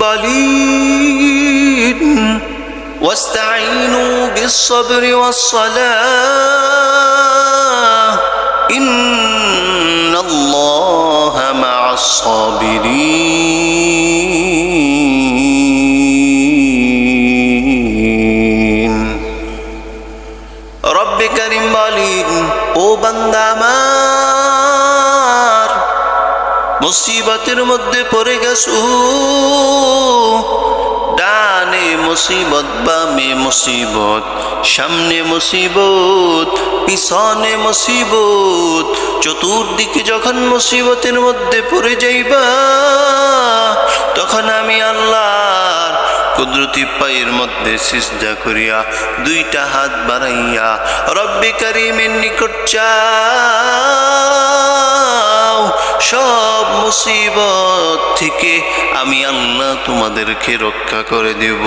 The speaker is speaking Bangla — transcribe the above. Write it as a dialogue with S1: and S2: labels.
S1: قليل واستعينوا بالصبر والصلاة إن الله مع الصابرين رب كريم বলেন ও বান্দা আমার মুসিবতের মধ্যে পড়ে গেছো ডানে মুসিবত বামে মুসিবত সামনে মুসিবত পিছনে মুসিবত চতুর্দিকে যখন মুসিবতের মধ্যে পড়ে যাইবা তখন আমি আল্লাহর কুদরতি পায়ের মধ্যে সিজদা করিয়া দুইটা হাত বাড়াইয়া রব্বে কারীমের নিকট চাও সব মুসিবত থেকে আমি আল্লাহ তোমাদেরকে রক্ষা করে দেব।